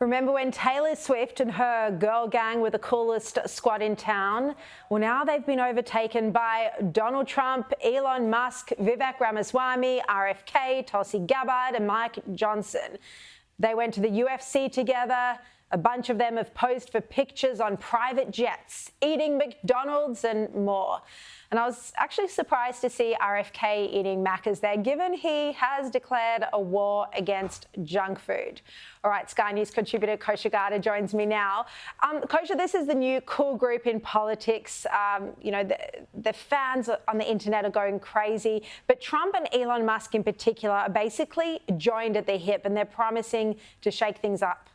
Remember when Taylor Swift and her girl gang were the coolest squad in town? Well, now they've been overtaken by Donald Trump, Elon Musk, Vivek Ramaswamy, RFK, Tulsi Gabbard and Mike Johnson. They went to the UFC together. A bunch of them have posed for pictures on private jets, eating McDonald's and more. And I was actually surprised to see RFK eating Maccas there, given he has declared a war against junk food. All right, Sky News contributor Kosha Gada joins me now. Kosha, this is the new cool group in politics. The fans on the internet are going crazy, but Trump and Elon Musk in particular are basically joined at the hip, and they're promising to shake things up.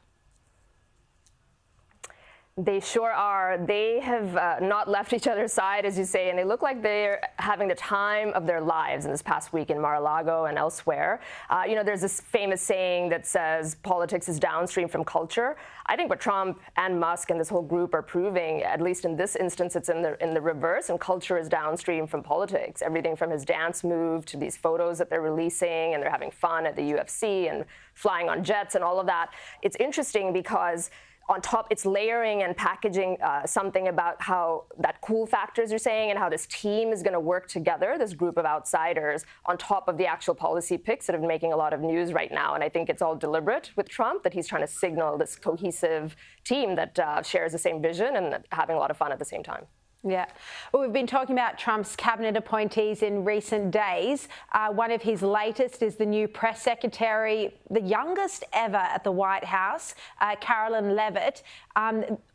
They sure are. They have not left each other's side, as you say, and they look like they're having the time of their lives in this past week in Mar-a-Lago and elsewhere. There's this famous saying that says politics is downstream from culture. I think what Trump and Musk and this whole group are proving, at least in this instance, it's in the reverse, and culture is downstream from politics. Everything from his dance move to these photos that they're releasing, and they're having fun at the UFC and flying on jets and all of that. It's interesting because on top, it's layering and packaging something about how that cool factors you're saying and how this team is going to work together, this group of outsiders, on top of the actual policy picks that are making a lot of news right now. And I think it's all deliberate with Trump, that he's trying to signal this cohesive team that shares the same vision and having a lot of fun at the same time. Yeah. Well, we've been talking about Trump's cabinet appointees in recent days. One of his latest is the new press secretary, the youngest ever at the White House, Carolyn Levitt.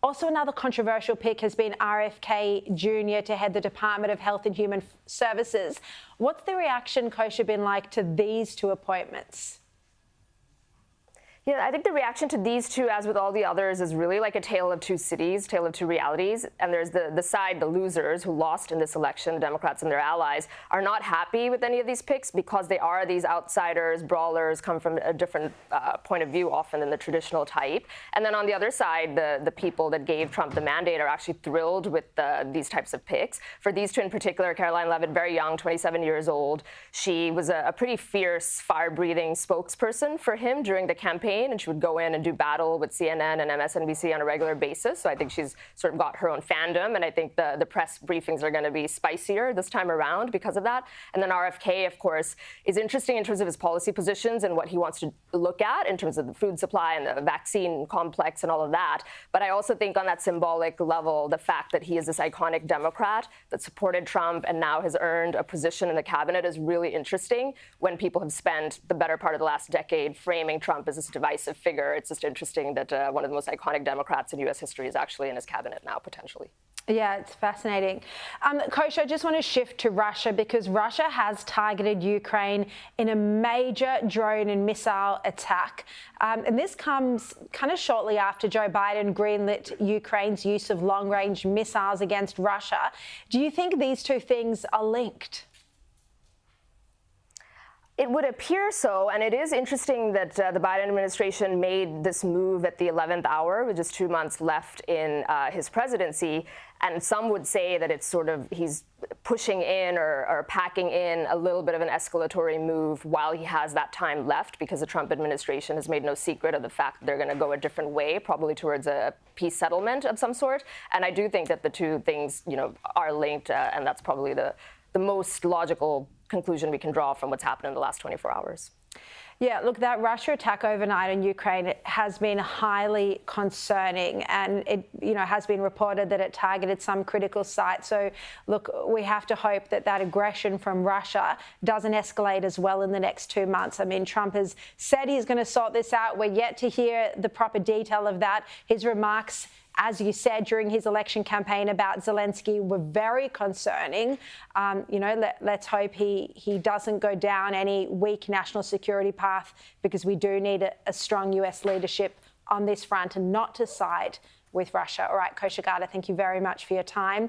Also, another controversial pick has been RFK Jr. to head the Department of Health and Human Services. What's the reaction, Kosha, been like to these two appointments? Yeah, I think the reaction to these two, as with all the others, is really like a tale of two cities, tale of two realities. And there's the side, the losers, who lost in this election, the Democrats and their allies, are not happy with any of these picks because they are these outsiders, brawlers, come from a different point of view often than the traditional type. And then on the other side, the people that gave Trump the mandate are actually thrilled with these types of picks. For these two in particular, Caroline Levitt, very young, 27 years old. She was a pretty fierce, fire-breathing spokesperson for him during the campaign, and she would go in and do battle with CNN and MSNBC on a regular basis. So I think she's sort of got her own fandom, and I think the press briefings are going to be spicier this time around because of that. And then RFK, of course, is interesting in terms of his policy positions and what he wants to look at in terms of the food supply and the vaccine complex and all of that. But I also think on that symbolic level, the fact that he is this iconic Democrat that supported Trump and now has earned a position in the cabinet is really interesting when people have spent the better part of the last decade framing Trump as this divisive figure. It's just interesting that one of the most iconic Democrats in U.S. history is actually in his cabinet now, potentially. Yeah, it's fascinating. Kosha, I just want to shift to Russia because Russia has targeted Ukraine in a major drone and missile attack. And this comes kind of shortly after Joe Biden greenlit Ukraine's use of long-range missiles against Russia. Do you think these two things are linked? It would appear so, and it is interesting that the Biden administration made this move at the 11th hour, with just 2 months left in his presidency. And some would say that it's sort of he's pushing in or packing in a little bit of an escalatory move while he has that time left, because the Trump administration has made no secret of the fact that they're going to go a different way, probably towards a peace settlement of some sort. And I do think that the two things, are linked, and that's probably the most logical conclusion we can draw from what's happened in the last 24 hours. Yeah, look, that Russia attack overnight on Ukraine has been highly concerning, and it, has been reported that it targeted some critical sites. So, look, we have to hope that that aggression from Russia doesn't escalate as well in the next 2 months. I mean, Trump has said he's going to sort this out. We're yet to hear the proper detail of that. His remarks, as you said, during his election campaign about Zelensky were very concerning. Let's hope he doesn't go down any weak national security path, because we do need a strong US leadership on this front and not to side with Russia. All right, Kosha Gada, thank you very much for your time.